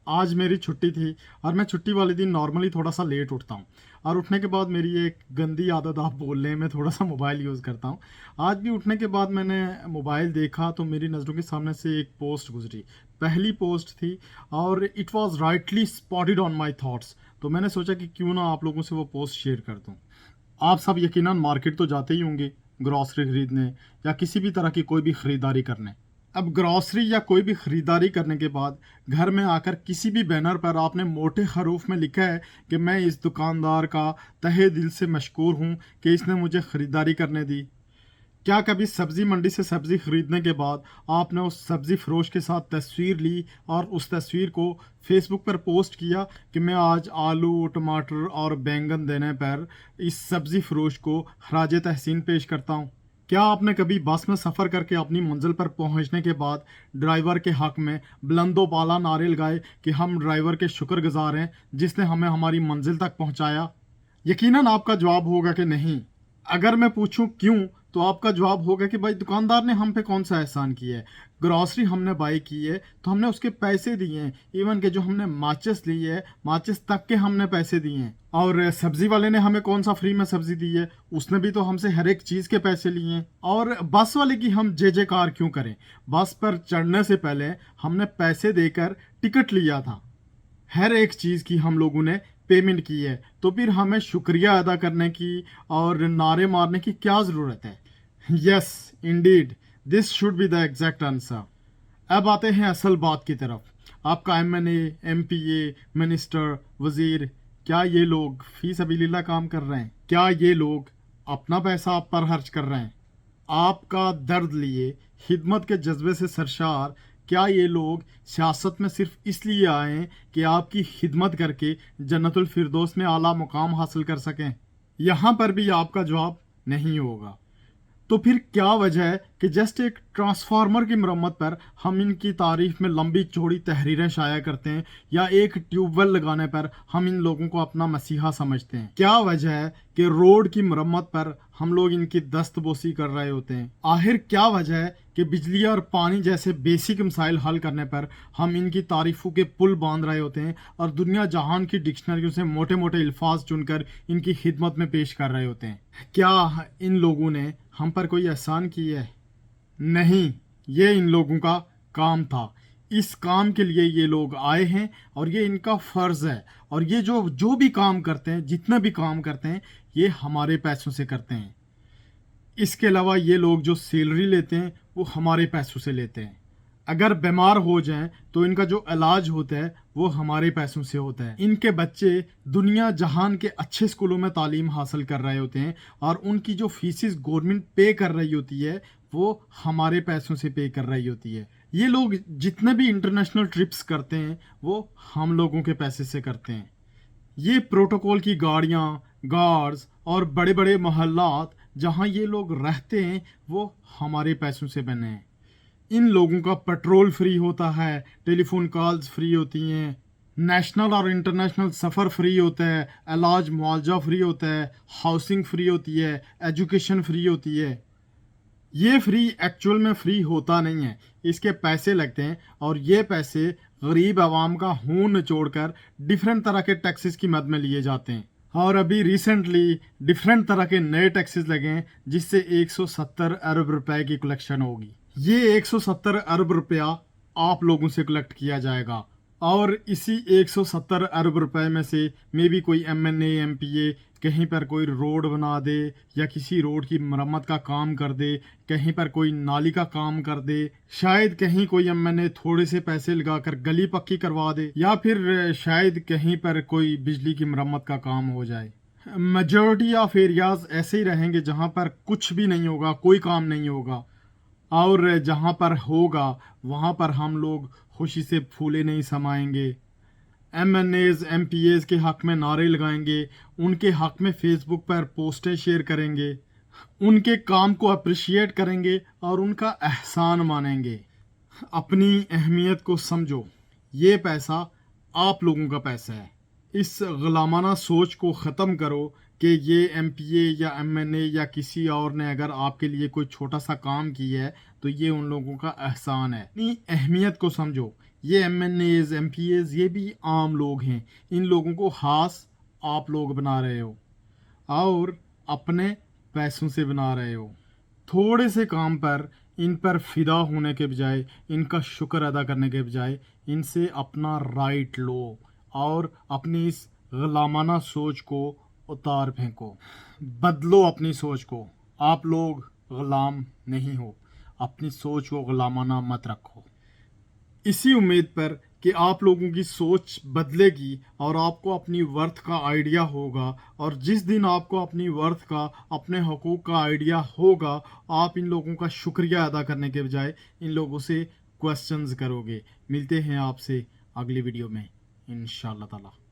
आज मेरी छुट्टी थी और मैं छुट्टी वाले दिन नॉर्मली थोड़ा सा लेट उठता हूँ और उठने के बाद मेरी एक गंदी आदत आप बोल लें, मैं थोड़ा सा मोबाइल यूज़ करता हूँ। आज भी उठने के बाद मैंने मोबाइल देखा तो मेरी नज़रों के सामने से एक पोस्ट गुजरी। पहली पोस्ट थी और it was rightly spotted on my thoughts. तो मैंने सोचा कि क्यों ना आप लोगों से वो पोस्ट शेयर कर दूँ। आप सब यकीनन मार्केट तो जाते ही होंगे ग्रॉसरी खरीदने या किसी भी तरह की कोई भी ख़रीदारी करने। अब ग्रॉसरी या कोई भी ख़रीदारी करने के बाद घर में आकर किसी भी बैनर पर आपने मोटे हरूफ में लिखा है कि मैं इस दुकानदार का तहे दिल से मशकूर हूँ कि इसने मुझे ख़रीदारी करने दी। क्या कभी सब्ज़ी मंडी से सब्ज़ी ख़रीदने के बाद आपने उस सब्ज़ी फ़रोश के साथ तस्वीर ली और उस तस्वीर को फेसबुक पर पोस्ट किया कि मैं आज आलू, टमाटर और बैंगन देने पर इस सब्ज़ी फ़रोश को खराज तहसीन पेश करता हूँ? क्या आपने कभी बस में सफ़र करके अपनी मंजिल पर पहुंचने के बाद ड्राइवर के हक़ में बुलंदो बाला नारे लगाए कि हम ड्राइवर के शुक्रगुज़ार हैं जिसने हमें हमारी मंजिल तक पहुंचाया? यकीनन आपका जवाब होगा कि नहीं। अगर मैं पूछूं क्यों, तो आपका जवाब होगा कि भाई दुकानदार ने हम पे कौन सा एहसान किया है। ग्रॉसरी हमने बाई की है तो हमने उसके पैसे दिए हैं। इवन के जो हमने माचिस ली है, माचिस तक के हमने पैसे दिए हैं। और सब्जी वाले ने हमें कौन सा फ्री में सब्जी दी है, उसने भी तो हमसे हर एक चीज़ के पैसे लिए हैं। और बस वाले की हम जय जयकार क्यों करें? बस पर चढ़ने से पहले हमने पैसे देकर टिकट लिया था। हर एक चीज़ की हम लोगों ने पेमेंट की है, तो फिर हमें शुक्रिया अदा करने की और नारे मारने की क्या ज़रूरत है? Yes Indeed, this should be the exact answer. अब आते हैं असल बात की तरफ। आपका एमएनए, एमपीए, मिनिस्टर, वजीर, क्या ये लोग फी सबीलिल्लाह काम कर रहे हैं? क्या ये लोग अपना पैसा आप पर खर्च कर रहे हैं? आपका दर्द लिए खिदमत के जज्बे से सरशार क्या ये लोग सियासत में सिर्फ इसलिए आए हैं कि आपकी खिदमत करके जन्नतुल फिरदौस में आला मुकाम हासिल कर सकें? यहाँ पर भी आपका जवाब नहीं होगा। तो फिर क्या वजह है कि जस्ट एक ट्रांसफार्मर की मरम्मत पर हम इनकी तारीफ में लंबी चौड़ी तहरीरें शाया करते हैं, या एक ट्यूबवेल लगाने पर हम इन लोगों को अपना मसीहा समझते हैं? क्या वजह है कि रोड की मरम्मत पर हम लोग इनकी दस्तबोसी कर रहे होते हैं? आखिर क्या वजह है कि बिजली और पानी जैसे बेसिक मसाइल हल करने पर हम इनकी तारीफों के पुल बांध रहे होते हैं और दुनिया जहान की डिक्शनरियों से मोटे मोटे अल्फाज चुनकर इनकी खिदमत में पेश कर रहे होते हैं? क्या इन लोगों ने हम पर कोई एहसान किया है? नहीं, ये इन लोगों का काम था। इस काम के लिए ये लोग आए हैं और ये इनका फ़र्ज़ है। और ये जो जो भी काम करते हैं, जितना भी काम करते हैं, ये हमारे पैसों से करते हैं। इसके अलावा ये लोग जो सैलरी लेते हैं वो हमारे पैसों से लेते हैं। अगर बीमार हो जाएं तो इनका जो इलाज होता है वो हमारे पैसों से होता है। इनके बच्चे दुनिया जहान के अच्छे स्कूलों में तालीम हासिल कर रहे होते हैं और उनकी जो फीसिस गवर्नमेंट पे कर रही होती है वो हमारे पैसों से पे कर रही होती है। ये लोग जितने भी इंटरनेशनल ट्रिप्स करते हैं वो हम लोगों के पैसे से करते हैं। ये प्रोटोकॉल की गाड़ियाँ, गार्ड्स और बड़े बड़े मोहल्लात जहाँ ये लोग रहते हैं वो हमारे पैसों से बने हैं। इन लोगों का पेट्रोल फ्री होता है, टेलीफोन कॉल्स फ्री होती हैं, नेशनल और इंटरनेशनल सफ़र फ्री होता है, इलाज मुआवजा फ्री होता है, हाउसिंग फ्री होती है, एजुकेशन फ्री होती है। ये फ्री एक्चुअल में फ्री होता नहीं है, इसके पैसे लगते हैं और ये पैसे गरीब आवाम का खून निचोड़कर डिफरेंट तरह के टैक्सेस की मद में लिए जाते हैं। और अभी रिसेंटली डिफरेंट तरह के नए टैक्सेस लगे हैं जिससे 170 अरब रुपए की कलेक्शन होगी। ये 170 अरब रुपया आप लोगों से कलेक्ट किया जाएगा और इसी 170 अरब रुपए में से मे भी कोई एमएनए, एमपीए कहीं पर कोई रोड बना दे या किसी रोड की मरम्मत का काम कर दे, कहीं पर कोई नाली का काम कर दे, शायद कहीं कोई एमएनए थोड़े से पैसे लगाकर गली पक्की करवा दे, या फिर शायद कहीं पर कोई बिजली की मरम्मत का काम हो जाए। मेजॉरिटी ऑफ एरियाज ऐसे ही रहेंगे जहाँ पर कुछ भी नहीं होगा, कोई काम नहीं होगा। और जहाँ पर होगा वहाँ पर हम लोग खुशी से फूले नहीं समाएंगे। एमएनएज, एमपीएज के हक़ में नारे लगाएंगे, उनके हक़ में फेसबुक पर पोस्टें शेयर करेंगे, उनके काम को अप्रिशिएट करेंगे और उनका एहसान मानेंगे। अपनी अहमियत को समझो, ये पैसा आप लोगों का पैसा है। इस गुलामाना सोच को ख़त्म करो कि ये एमपीए या एमएनए या किसी और ने अगर आपके लिए कोई छोटा सा काम किया है तो ये उन लोगों का एहसान है। अपनी अहमियत को समझो, یہ MNAs MPAs یہ بھی عام لوگ ہیں. ان لوگوں کو خاص آپ لوگ بنا رہے ہو اور اپنے پیسوں سے بنا رہے ہو. تھوڑے سے کام پر ان پر فدا ہونے کے بجائے، ان کا شکر ادا کرنے کے بجائے، ان سے اپنا رائٹ لو اور اپنی اس غلامانہ سوچ کو اتار پھینکو. بدلو اپنی سوچ کو. آپ لوگ غلام نہیں ہو. اپنی سوچ کو غلامانہ مت رکھو. اسی امید پر کہ آپ لوگوں کی سوچ بدلے گی اور آپ کو اپنی ورتھ کا آئیڈیا ہوگا، اور جس دن آپ کو اپنی ورتھ کا، اپنے حقوق کا آئیڈیا ہوگا، آپ ان لوگوں کا شکریہ ادا کرنے کے بجائے ان لوگوں سے کوسچنز کرو گے. ملتے ہیں آپ سے اگلی ویڈیو میں انشاءاللہ تعالی.